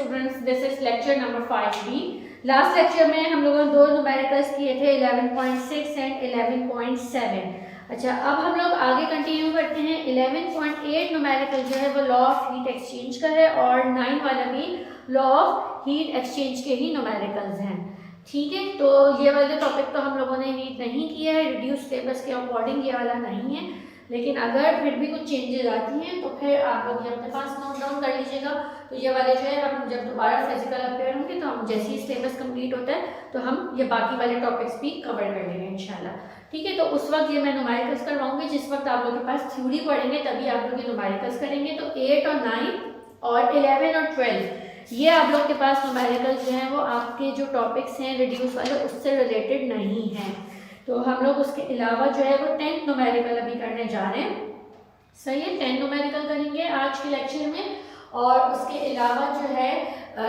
Students, this is lecture number 5B। Last lecture में हम लोगों ने दो न्यूमेरिकल्स किए थे 11.6 एंड 11.7। अच्छा, अब हम लोग आगे कंटिन्यू करते हैं। 11.8 न्यूमेरिकल जो है वो लॉ ऑफ हीट एक्सचेंज का है और 9 वाला भी लॉ ऑफ हीट एक्सचेंज के ही न्यूमेरिकल्स हैं। ठीक है, तो ये वाले टॉपिक तो हम लोगों ने रीड नहीं किया है, रिड्यूस सिलेबस के अकॉर्डिंग ये वाला नहीं है, लेकिन अगर फिर भी कुछ चेंजेस आती हैं तो फिर आप लोग ये अपने पास नोट डाउन कर लीजिएगा। तो ये वाले जो है हम जब दोबारा फिजिकल अपेयर होंगे तो हम जैसे ही सिलेबस कंप्लीट होता है तो हम ये बाकी वाले टॉपिक्स भी कवर कर लेंगे इंशाल्लाह। ठीक है, तो उस वक्त ये मैं न्यूमेरिकल्स करवाऊंगी, जिस वक्त आप लोगों के पास थ्योरी पढ़ेंगे तभी आप लोग ये न्यूमेरिकल्स करेंगे। तो 8 और 9 और 11 और 12 ये आप लोग के पास न्यूमेरिकल्स जो हैं वो आपके जो टॉपिक्स हैं रिड्यूस वाले उससे रिलेटेड नहीं हैं। तो हम लोग उसके अलावा जो है वो 10 न्यूमेरिकल अभी करने जा रहे हैं। सही है, 10 न्यूमेरिकल करेंगे आज के लेक्चर में। और उसके अलावा जो है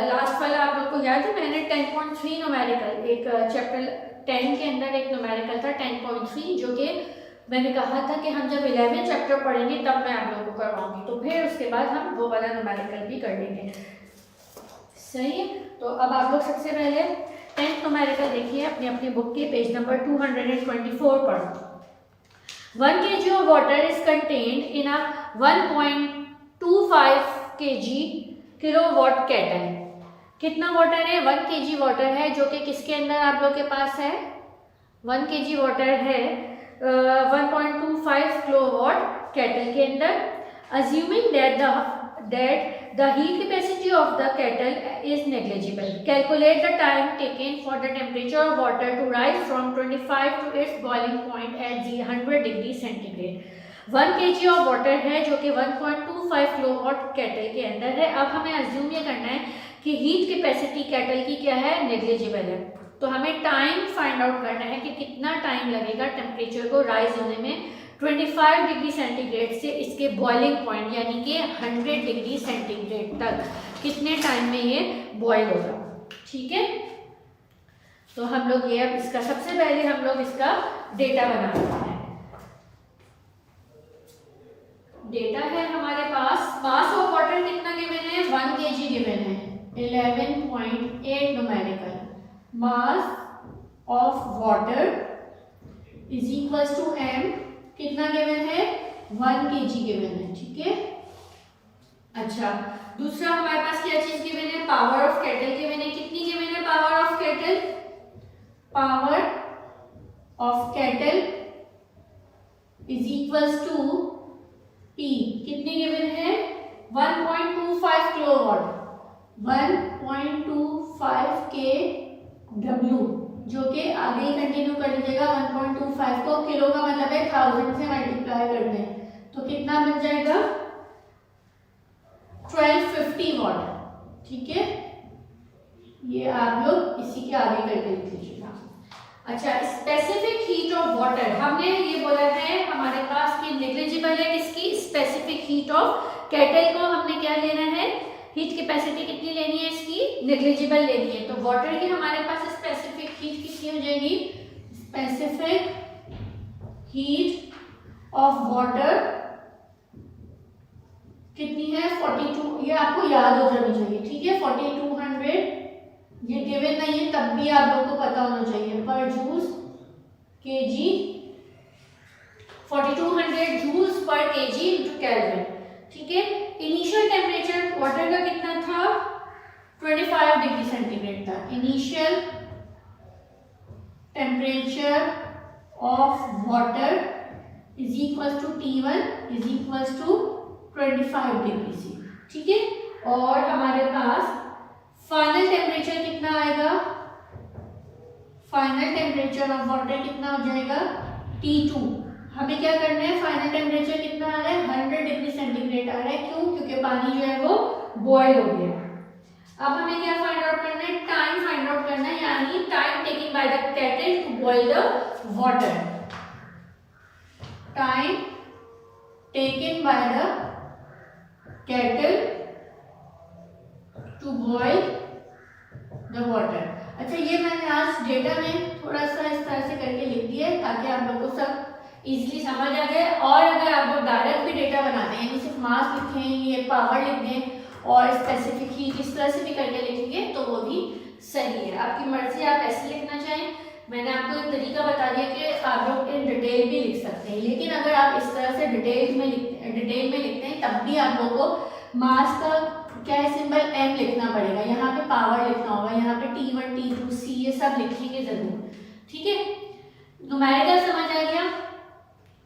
लास्ट वाला आप लोग को याद है, मैंने 10.3 न्यूमेरिकल एक चैप्टर 10 के अंदर एक न्यूमेरिकल था 10.3, जो कि मैंने कहा था कि हम जब 11 चैप्टर पढ़ेंगे तब मैं आप लोगों को करवाऊंगी, तो फिर उसके बाद हम वो वाला न्यूमेरिकल भी कर लेंगे। सही है, तो अब आप लोग सबसे पहले 10th न्यूमेरिकल देखिए अपनी अपनी बुक के पेज नंबर 224 पर। 1 kg of water is contained in a 1.25 kg kilowatt kettle. कितना वाटर है? 1 kg वाटर है, जो कि किसके अंदर आप लोग के पास है? 1 kg वाटर है 1.25 किलोवाट केटल के अंदर। Assuming that the heat capacity of the kettle is negligible, calculate the time taken for the temperature of water to rise from 25 to its boiling point at 100 degree centigrade. 1 kg of water है जो कि 1.25 kilowatt kettle के अंदर है। अब हमें assume ये करना है कि हीट कैपेसिटी केटल की क्या है? नेग्लिजिबल है। तो हमें टाइम फाइंड आउट करना है कि कितना टाइम लगेगा टेम्परेचर को राइज होने में 25 डिग्री सेंटीग्रेड से इसके बॉइलिंग पॉइंट यानी कि 100 डिग्री सेंटीग्रेड तक कितने टाइम में ये बॉयल होगा। ठीक है, तो हम लोग ये अब इसका सबसे पहले हम लोग इसका डेटा बनाते हैं। डेटा है हमारे पास, मास ऑफ वाटर कितना गिवन है? 1 kg गिवन है। 11.8 numerical mass of water is equals to m कितना गिवन है? 1 kg गिवन है। ठीक है, अच्छा दूसरा हमारे पास क्या चीज गिवन है? पावर ऑफ केटल गिवन है। कितनी गिवन है power of kettle? Power of kettle is equals to P कितनी गिवन है? 1.25 किलोवाट 1.25 kW, जो कि आगे ही कंटिन्यू कर लीजिएगा। 1.25 को किलो का मतलब है 1000 से मल्टीप्लाई कर दें तो कितना बन जाएगा? 1250 वाट। ठीक है, ये आप लोग इसी के आगे करके लिख लीजिएगा। अच्छा, स्पेसिफिक हीट ऑफ वाटर हमने ये बोला है हमारे पास कि नेग्लिजिबल है किसकी? स्पेसिफिक हीट ऑफ केटल को हमने क्या लेना है? हीट कैपेसिटी कितनी लेनी है इसकी? नेग्लिजिबल लेनी है। तो वाटर की हमारे पास स्पेसिफिक हीट कितनी हो जाएगी? स्पेसिफिक हीट ऑफ वाटर कितनी है? 42। ये आपको याद हो जानी चाहिए। ठीक है, 4200 ये गिवन नहीं है तब भी आप लोगों को पता होना चाहिए पर joules KG, 4200 joules per KG into kelvin. ठीक है, इनिशियल टेम्परेचर वाटर का कितना था? 25 डिग्री सेंटीग्रेड था। Initial temperature of water is equals to T1 is equals to 25 degree C. ठीक है, और हमारे पास फाइनल टेम्परेचर कितना आएगा? फाइनल टेम्परेचर ऑफ वाटर कितना हो जाएगा? T2। हमें क्या करना है? फाइनल टेम्परेचर कितना आ रहा है? 100 डिग्री सेंटीग्रेड आ रहा है। क्यों? क्योंकि पानी जो है वो बॉयल हो गया। अब हमें क्या फाइंड आउट करना है? टाइम फाइंड आउट करना है, यानी time taking by the kettle to boil the water. Time taken by the kettle to boil the water. अच्छा, ये मैंने आज डेटा में थोड़ा सा इस तरह से करके लिख दिया है ताकि आप लोगों को सब इजीली समझ आ जाए। और अगर आप लोग डायरेक्ट भी डेटा बनाते हैं, यानी सिर्फ मास लिखें, ये पावर लिख दें और स्पेसिफिक हीट इस तरह से भी करके लिखेंगे तो वो भी सही है। आपकी मर्जी, आप ऐसे लिखना चाहें। मैंने आपको एक तरीका बता दिया कि आप लोग इन डिटेल भी लिख सकते हैं, लेकिन अगर आप इस तरह से डिटेल में लिखते हैं तब भी आप लोगों को मास का क्या है सिंबल m लिखना पड़ेगा, यहाँ पे पावर लिखना होगा, यहाँ पे T1 T2 C ये सब लिखेंगे जरूर, ठीक है। न्यूमेरिकल समझ आ गया।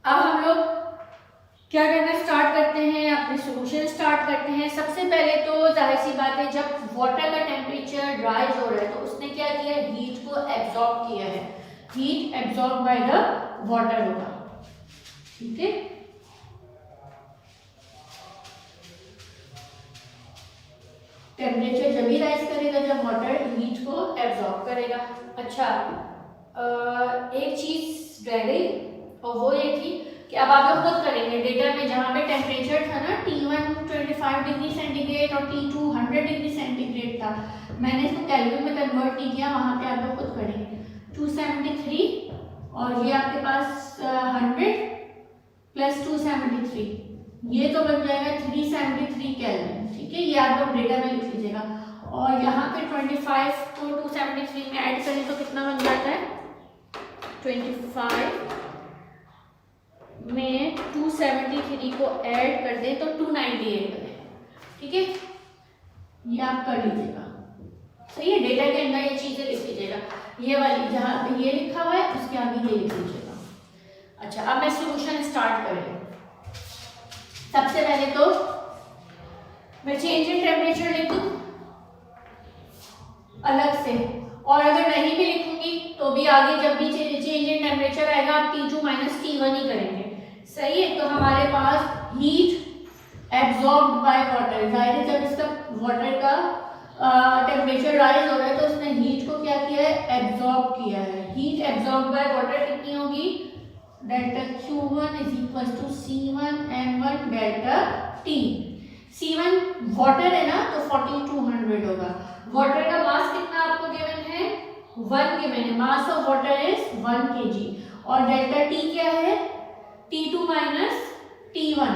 अब हम लोग क्या करना स्टार्ट करते हैं, अपने सॉल्यूशन स्टार्ट करते हैं। सबसे पहले तो जाहिर सी बात है, जब वाटर का टेम्परेचर राइज हो रहा है तो उसने क्या किया, हीट को एब्जॉर्ब किया है। Heat absorb by the water होगा, ठीक है। टेम्परेचर जब भी राइज करेगा जब वाटर हीट को एब्जॉर्ब करेगा। अच्छा, एक चीज रह गई और वो ये थी कि अब आप लोग खुद करेंगे डेटा में, जहाँ पे टेम्परेचर था ना T1 25 डिग्री सेंटीग्रेड और T2 100 डिग्री सेंटीग्रेड था, मैंने इसको केल्विन में कन्वर्ट नहीं किया, वहाँ पे आप लोग खुद करेंगे। 273 और ये आपके पास 100 प्लस 273, ये तो बन जाएगा 373 केल्विन, ठीक है। ये आप लोग डेटा में लिख लीजिएगा। और यहाँ पे 25 को 273 में ऐड करें तो कितना बन जाता है, 25 में 273 को ऐड कर दें तो 298 बने, ठीक है। ये आप कर लीजिएगा, सही है। डेटा के अंदर ये चीजें लिख लीजिएगा, ये वाली जहाँ पे ये लिखा हुआ है उसके आगे ये लिख लीजिएगा। अच्छा, अब मैं सॉल्यूशन स्टार्ट करें। सबसे पहले तो मैं चेंज इन टेम्परेचर लिख दूं अलग से, और अगर नहीं भी लिखूंगी तो भी आगे जब भी चेंज इन टेम्परेचर आएगा आप T2 माइनस T1 ही करेंगे, सही है। तो हमारे पास हीट एब्जॉर्ब्ड बाय वाटर, जाहिर है जब इसका वाटर का टेम्परेचर राइज हो रहा है तो उसने हीट को क्या किया है, एब्जॉर्ब किया है। हीट एब्जॉर्ब बाय वाटर कितनी होगी, delta Q1 is equal to C1 M1 delta T। C1 water है ना तो 4200 होगा। वाटर का मास कितना आपको गिवन है, 1 गिवन है, मास ऑफ वाटर इज 1 kg। और डेल्टा T क्या है, T2 माइनस T1।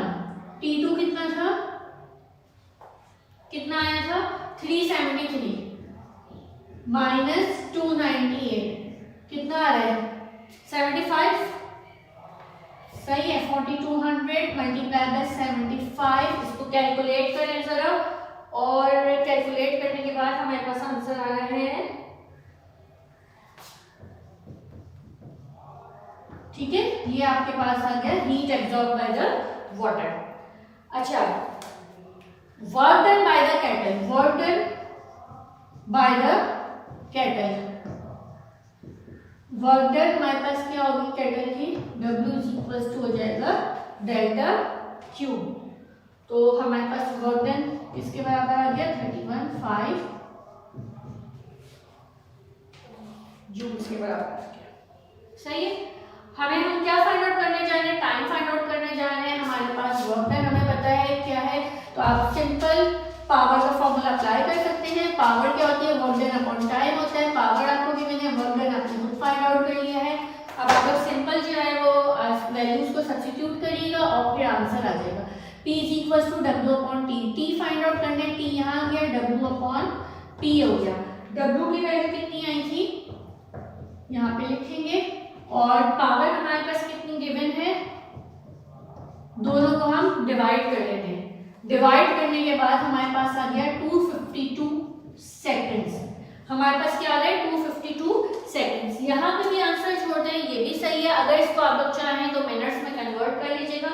T2 कितना था, कितना आया था 373 माइनस 298 कितना आ रहा है 75, सही है। 4200 मल्टीप्लाई बाय 75, इसको कैलकुलेट करें जरा, और कैलकुलेट करने के बाद हमारे पास आंसर आ रहा है, ठीक है। ये आपके पास आ गया heat absorb by the water. अच्छा, work done by the kettle, work done by the kettle, work done हमारे पास क्या होगी केटल की, W इज इक्वल टू हो जाएगा डेल्टा Q। तो हमारे पास वर्क डन किसके बराबर आ गया, 31.5 जूल के बराबर आ गया, सही है। हम क्या फाइंड आउट करने जा रहे हैं, टाइम फाइंड आउट करने जा रहे हैं। हमारे पास वर्क डन हमें पता है क्या है, तो आप सिंपल पावर का फॉर्मूला अप्लाई कर सकते हैं। पावर क्या होती है, वर्क डन अपॉन टाइम होता है। पावर आपको गिवन है, वर्क डन आपने खुद फाइंड आउट कर लिया है। अब आप लोग सिंपल जो है वो वैल्यूज को सब्स्टिट्यूट करिएगा और फिर आंसर आ जाएगा। P is equal to W upon T, T find out करने, T यहाँ आ गया, W अपॉन P हो गया। W की वैल्यू कितनी आई थी, यहाँ पे लिखेंगे, और पावर हमारे पास कितनी गिवन है, दोनों को हम डिवाइड कर लेते हैं। डिवाइड करने के बाद हमारे पास आ गया 252 सेकेंड्स। हमारे पास क्या आ गया 252 सेकेंड्स। यहाँ पे भी आंसर छोड़ दें, ये भी सही है। अगर इसको आप लोग चाहें तो मिनट्स में कन्वर्ट कर लीजिएगा।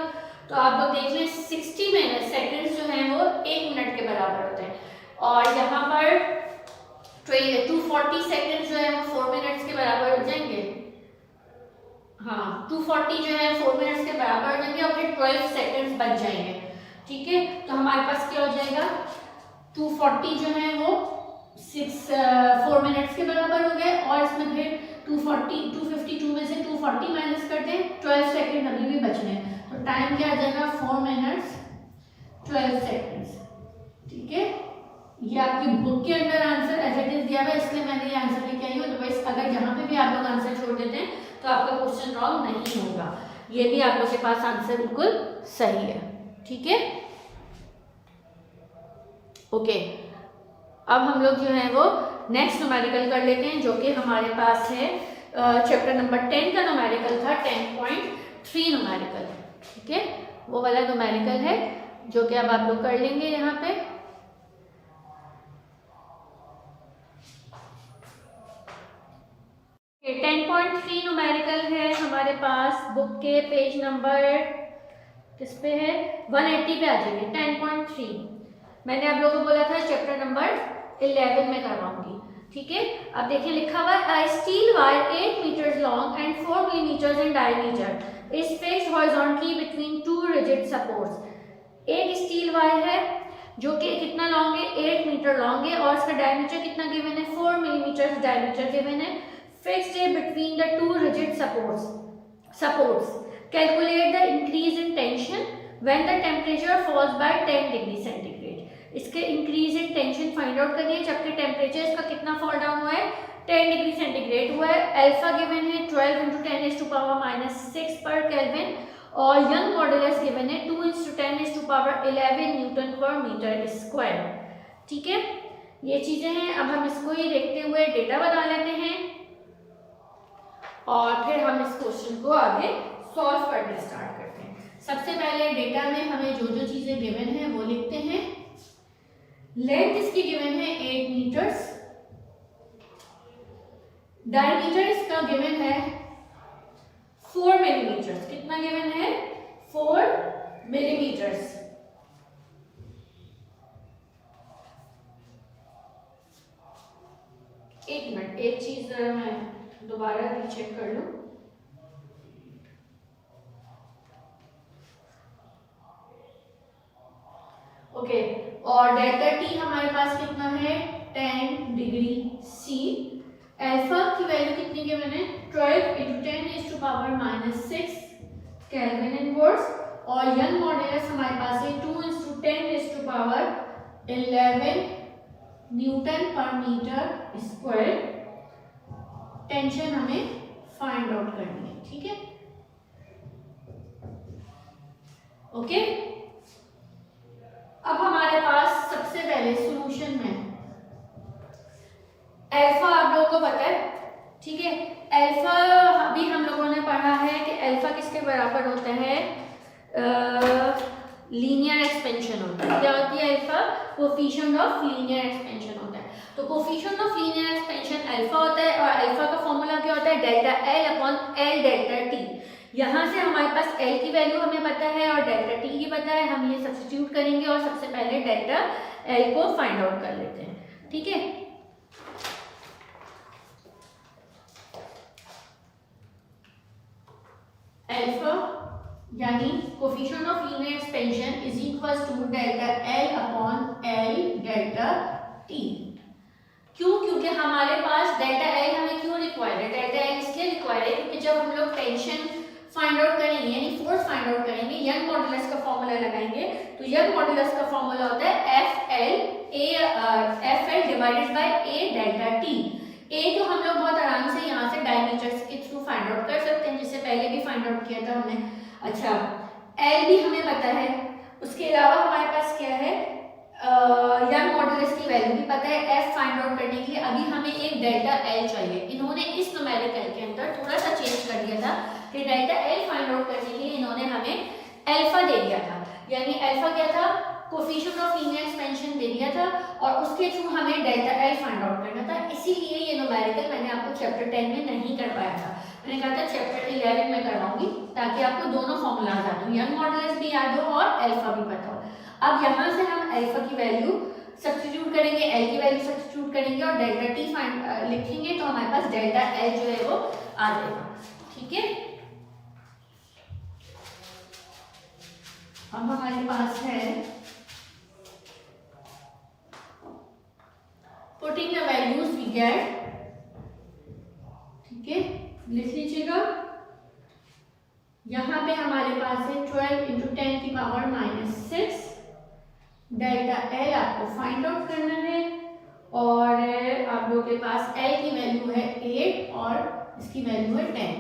तो आप लोग देख लें 60 मिनट सेकेंड्स जो हैं वो 1 मिनट के बराबर होते हैं, और यहाँ पर 240 सेकेंड्स जो है वो 4 मिनट्स के बराबर हो जाएंगे। हाँ, 240 जो है 4 मिनट्स के बराबर हो जाएंगे और फिर 12 सेकेंड्स बच जाएंगे, ठीक है। तो हमारे पास क्या हो जाएगा, 240 जो है वो 4 मिनट्स के बराबर हो गए, और इसमें फिर 252 में से 240 माइनस कर दें, 12 सेकेंड अभी भी बच रहे हैं। तो टाइम क्या आ जाएगा 4 मिनट्स 12 सेकेंड्स, ठीक है। ये आपकी बुक के अंदर आंसर एज इट इज दिया हुआ है, इसलिए मैंने ये आंसर लेके आई हूँ। अदरवाइज अगर यहाँ पे भी आप लोग आंसर छोड़ देते हैं तो आपका क्वेश्चन रॉन्ग नहीं होगा। ये भी आप लोग के पास आंसर बिल्कुल सही है, ठीक है। ओके, अब हम लोग जो है वो नेक्स्ट न्यूमेरिकल कर लेते हैं, जो कि हमारे पास है चैप्टर नंबर 10 का न्यूमेरिकल था 10.3 न्यूमेरिकल। ठीक है, वो वाला न्यूमेरिकल है जो कि अब आप लोग कर लेंगे यहाँ पे। ये 10.3 न्यूमेरिकल है हमारे पास बुक के पेज नंबर किस पे है, 180 पे आ जाइए। 10.3 मैंने आप लोगों को बोला था चैप्टर नंबर 11 में करवाऊंगी। ठीक है, अब देखिए लिखा हुआ है steel wire 8 metres long and 4 millimetres in diameter is fixed horizontally between two rigid supports. एक स्टील वायर है जो कि कितना लॉन्ग है, 8 मीटर लॉन्ग है और इसका डायमीटर कितना गिवन है, 4 मिलीमीटर डायमीटर गिवन है। फिक्स्ड है between the two rigid supports. Calculate the increase in tension when the temperature falls by 10 degree centigrade. इसके increase in tension find out करिए जबकि टेम्परेचर इसका कितना फॉल डाउन हुआ है, 10 डिग्री सेंटीग्रेड हुआ है। अल्फा गिवन है 12 × 10⁻⁻6 पर केल्विन और यंग मॉडुलस गिवन है 2 × 10⁻11 न्यूटन पर मीटर स्क्वायर। ठीक है, ये चीजें हैं। अब हम इसको ही देखते हुए डेटा बना लेते हैं और फिर हम इस क्वेश्चन को आगे सॉल्व करना स्टार्ट करते हैं। सबसे पहले डेटा में हमें जो जो चीजें गिवन है वो लिखते हैं। लेंथ इसकी गिवन है 8 मीटर्स, डायमीटर इसका गिवन है 4 मिलीमीटर्स। कितना गिवन है, 4 मिलीमीटर्स। एक मिनट, एक चीज जरा मैं दोबारा रीचेक कर लूं। ओके, और डेल्टा टी हमारे पास कितना है, 10 डिग्री सी। अल्फा की वैल्यू कितनी के मैंने 12 × 10⁻⁻6 केल्विन इनवर्स और यंग मॉडुलस हमारे पास है 2 × 10⁻11 न्यूटन पर मीटर स्क्वायर। टेंशन हमें फाइंड आउट करनी है। ठीक है, ओके। अब हमारे पास सबसे पहले सॉल्यूशन में अल्फा आप लोगों को पता है। ठीक है, अल्फा अभी हम लोगों ने पढ़ा है कि अल्फा किसके बराबर होता है, लीनियर एक्सपेंशन होता है। क्या होती है alpha, coefficient of linear expansion होता है। तो coefficient of linear expansion alpha होता है और अल्फा का फॉर्मूला क्या होता है, delta L upon L delta T. यहाँ से हमारे पास एल की वैल्यू हमें पता है और डेल्टा टी की पता है, हम ये सब्स्टिट्यूट करेंगे और सबसे पहले डेल्टा एल को फाइंड आउट कर लेते हैं। ठीक है, अल्फा यानी coefficient of linear expansion is equal to delta L upon L delta T. क्यों, क्योंकि हमारे पास डेल्टा एल हमें क्यों रिक्वायर्ड है, डेल्टा एल इसलिए रिक्वायर्ड है क्योंकि जब हम लोग टेंशन फाइंड आउट करेंगे यानी फोर्स फाइंड आउट करेंगे, यंग मॉडुलस का फॉर्मूला लगाएंगे तो यंग मॉडुलस का फॉर्मूला होता है F L divided by A delta T. A को हम लोग बहुत आराम से यहाँ से डायमीटर के थ्रू फाइंड आउट कर सकते हैं, जिससे पहले भी फाइंड आउट किया था हमने। अच्छा, एल भी हमें पता है, उसके अलावा हमारे पास क्या है, यंग मॉडुलस की वैल्यू भी पता है। एफ फाइंड आउट करने के लिए अभी हमें एक डेल्टा एल चाहिए। इन्होंने इस न्यूमेरिकल के अंदर थोड़ा सा चेंज कर दिया था कि डेल्टा एल फाइंड आउट करने के लिए इन्होंने हमें अल्फा दे दिया था, यानी अल्फा क्या था, कोफिशिएंट ऑफ लीनियर एक्सपेंशन दे दिया था और उसके थ्रू हमें डेल्टा एल फाइंड आउट करना था। इसीलिए ये न्यूमेरिकल मैंने आपको चैप्टर 10 में नहीं करवाया था, मैंने कहा था चैप्टर 11 में करवाऊंगी ताकि आपको दोनों फॉर्मूलाज याद हो, यंग मॉडुलस भी याद हो और अल्फा भी पता हो। अब यहाँ से हम अल्फा की वैल्यू सब्स्टिट्यूट करेंगे, एल की वैल्यू सब्स्टिट्यूट करेंगे और डेल्टा टी फाइंड लिखेंगे तो हमारे पास डेल्टा एल जो है वो आ जाएगा। ठीक है, अब हमारे पास है putting the values we get. ठीक है, लिख लीजिएगा। यहाँ पे हमारे पास है 12 × 10⁻⁻6 डेल्टा एल आपको फाइंड आउट करना है और आप लोगों के पास एल की वैल्यू है 8 और इसकी वैल्यू है 10।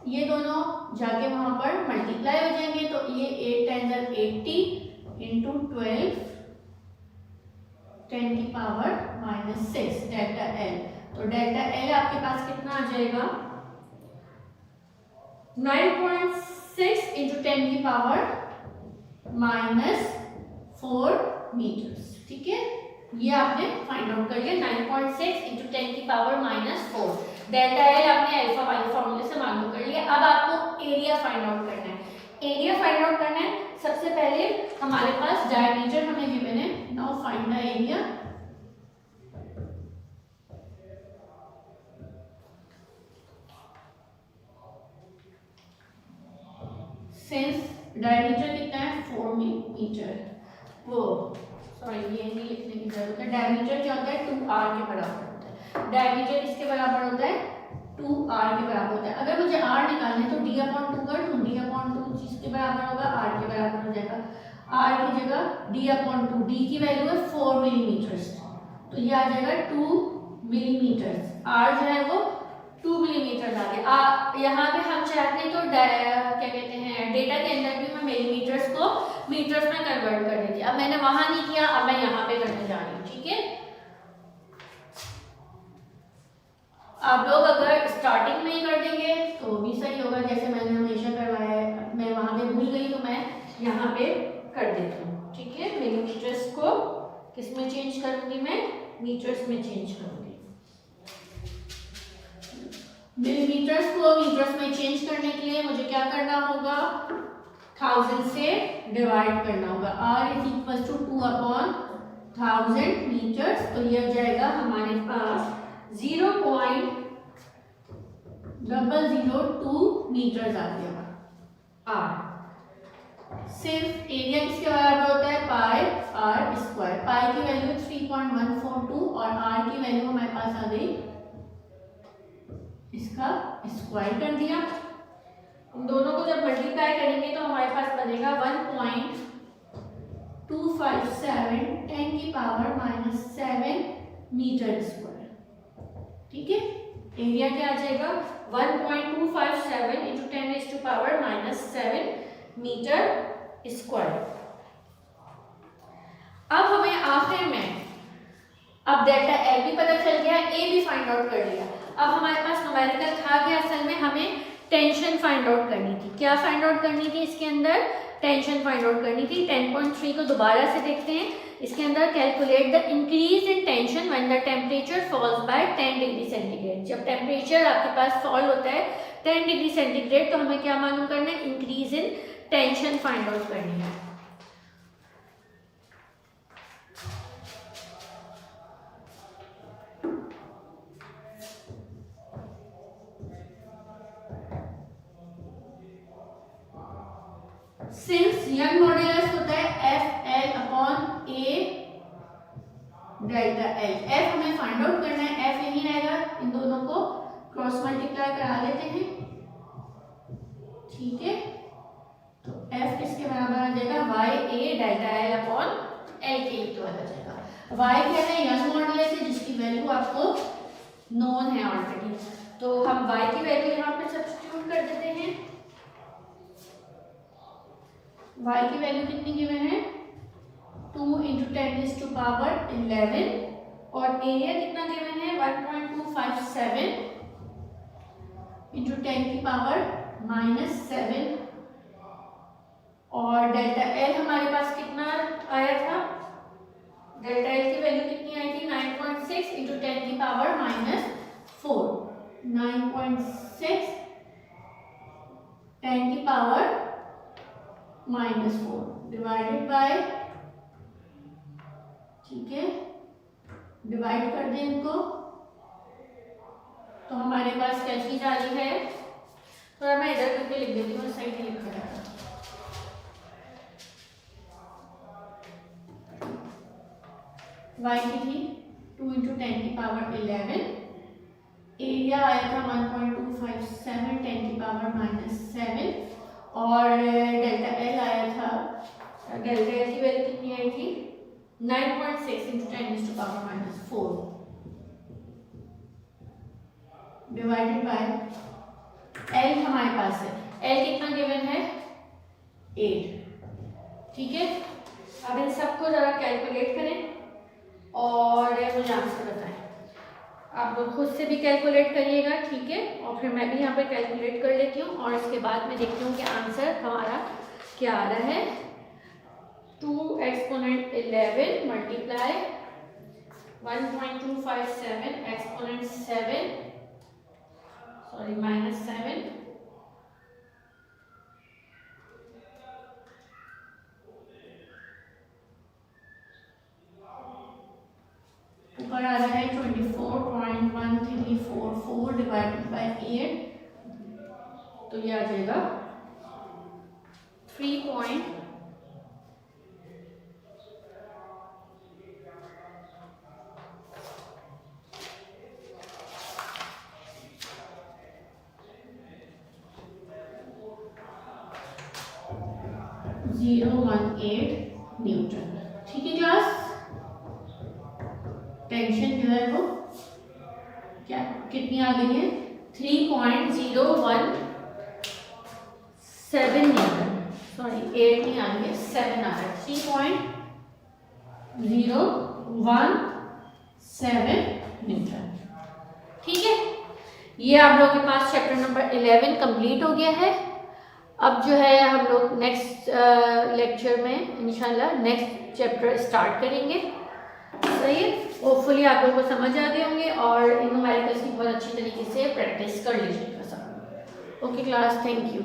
ये दोनों जाके वहां पर मल्टीप्लाई हो जाएंगे तो ये 8 × 10 80 × 12 10 की पावर -6 डेल्टा एल। तो डेल्टा एल आपके पास कितना आ जाएगा 9.6 इंटू 10 की पावर -4 मीटर्स। ठीक है, ये आपने फाइंड आउट कर लिया 9.6 इंटू 10 की पावर -4। डेल्टा एल आपने अल्फा वाले फॉर्मूले से मालूम कर लिया। अब आपको एरिया फाइंड आउट करना है। एरिया फाइंड आउट करना है, सबसे पहले हमारे पास डायमीटर हमें गिवन है। Now find the area. Since diameter कितना है 4 मीटर, वो सॉरी ये नहीं लिखने की जरूरत है। डायमीटर क्या होता है 2r के बराबर होता है। डायमीटर किसके बराबर होता है 2r के बराबर होता है। अगर मुझे r निकालना है तो d/2 कर दूं। d/2 जिसके बराबर होगा r के बराबर हो जाएगा। r की जगह d/2, d की वैल्यू है 4 मिलीमीटर, तो ये आ जाएगा 2 मिलीमीटर। r जो है वो 2 मिलीमीटर आ गया। यहाँ पे हम चाहते हैं तो क्या कहते हैं डेटा के अंदर भी मैं मिलीमीटर्स को मीटर्स में कन्वर्ट कर देती। अब मैंने वहां नहीं किया, अब मैं यहाँ पे करने जा रही हूँ। ठीक है, आप लोग अगर स्टार्टिंग में ही कर देंगे तो भी सही होगा, जैसे मैंने हमेशा करवाया है। मैं वहां पे भूल गई तो मैं यहाँ पे कर देती हूँ। ठीक है, मिलीमीटर्स को किस में चेंज करूंगी मैं, मीटर्स में चेंज करूंगी। मिलीमीटर्स को मीटर्स में चेंज करने के लिए मुझे क्या करना होगा 1000 से डिवाइड करना होगा। r is equal to 2/1000 metres, तो ये आ जाएगा हमारे पास 0.002 मीटर्स आ गया r। सिर्फ एरिया किसके बराबर होता है पाई r स्क्वायर। पाई की वैल्यू 3.142 और r की वैल्यू हमारे पास आ गई, इसका स्क्वायर कर दिया। इन दोनों को जब मल्टीप्लाई करेंगे तो हमारे पास बनेगा 1.257 10 की पावर -7 मीटर स्क्वायर। ठीक है, एरिया क्या आ जाएगा 1.257 into 10 to power -7 metre square. अब हमें आखिर में अब डेल्टा एल भी पता चल गया, ए भी फाइंड आउट कर लिया। अब हमारे पास न्यूमेरिकल था कि असल में हमें टेंशन फाइंड आउट करनी थी। क्या फाइंड आउट करनी थी इसके अंदर, टेंशन फाइंड आउट करनी थी। 10.3 को दोबारा से देखते हैं। इसके अंदर calculate the increase in tension when the temperature falls by 10 degree centigrade. जब टेम्परेचर आपके पास फॉल होता है 10 डिग्री सेंटीग्रेड तो हमें क्या मालूम करना है, increase in tension find out करनी है। सिंस यंग मॉड्यूलस होता है FL/A डेल्टा एल। F हमें फाइंड आउट करना है, F यही रहेगा। इन दोनों को क्रॉस मल्टीप्लाई करा लेते हैं। ठीक है, तो F किसके बराबर आ जाएगा YA डेल्टा L/L के इक्वल आ जाएगा। Y क्या है यंग मॉड्यूलस है जिसकी वैल्यू आपको नोन है ऑलरेडी, तो हम Y की वैल्यू यहाँ पे सब्स्टिट्यूट कर देते हैं। y की वैल्यू कितनी गिवन है 2 इंटू 10 टू पावर 11 और एरिया कितना गिवन है 1.257 इंटू 10 की पावर -7 और डेल्टा एल हमारे पास कितना आया था, डेल्टा एल की वैल्यू कितनी आई थी 9.6 इंटू 10 की पावर -4। 9.6 10 की पावर -4 डिवाइडेड बाय, ठीक है डिवाइड कर दें इनको तो हमारे पास क्या चीज आ रही है, थोड़ा मैं इधर करके लिख देती हूँ, सही नहीं लिखा है। y की थी 2 इंटू 10 की पावर 11, एरिया आया था 1.257 10 की पावर -7 और डेल्टा एल आया था, डेल्टा एल की वैल्यू कितनी आई थी 9.6 into 10 to power -4 divided by L हमारे पास है, एल कितना गिवन है 8। ठीक है, अब इन सबको जरा कैलकुलेट करें और मुझे आंसर बताएं। आप लोग खुद से भी कैलकुलेट करिएगा, ठीक है, और फिर मैं भी यहाँ पे कैलकुलेट कर लेती हूँ और इसके बाद मैं देखती हूँ कि आंसर हमारा क्या आ रहा है। 2 एक्सपोनेंट 11 मल्टीप्लाई 1.257 एक्सपोनेंट 7 सॉरी -7 ऊपर आ रहा है 24.1344 डिवाइडेड बाई 8, तो ये आ जाएगा 3.018 न्यूटन। ठीक है क्लास, टेंशन जो है वो क्या कितनी आ गई है 3.017 न्यूटन, सॉरी 8 नहीं आ रही है 7 आ रहा है 3.017 न्यूटन। ठीक है, ये आप लोगों के पास चैप्टर नंबर 11 कंप्लीट हो गया है। अब जो है हम लोग नेक्स्ट लेक्चर में इंशाल्लाह नेक्स्ट चैप्टर स्टार्ट करेंगे। सही है, होपफुली आप लोगों को समझ आ गए होंगे और इन न्यूमेरिकल्स की बहुत अच्छी तरीके से प्रैक्टिस कर लीजिएगा सब। Okay class, thank you.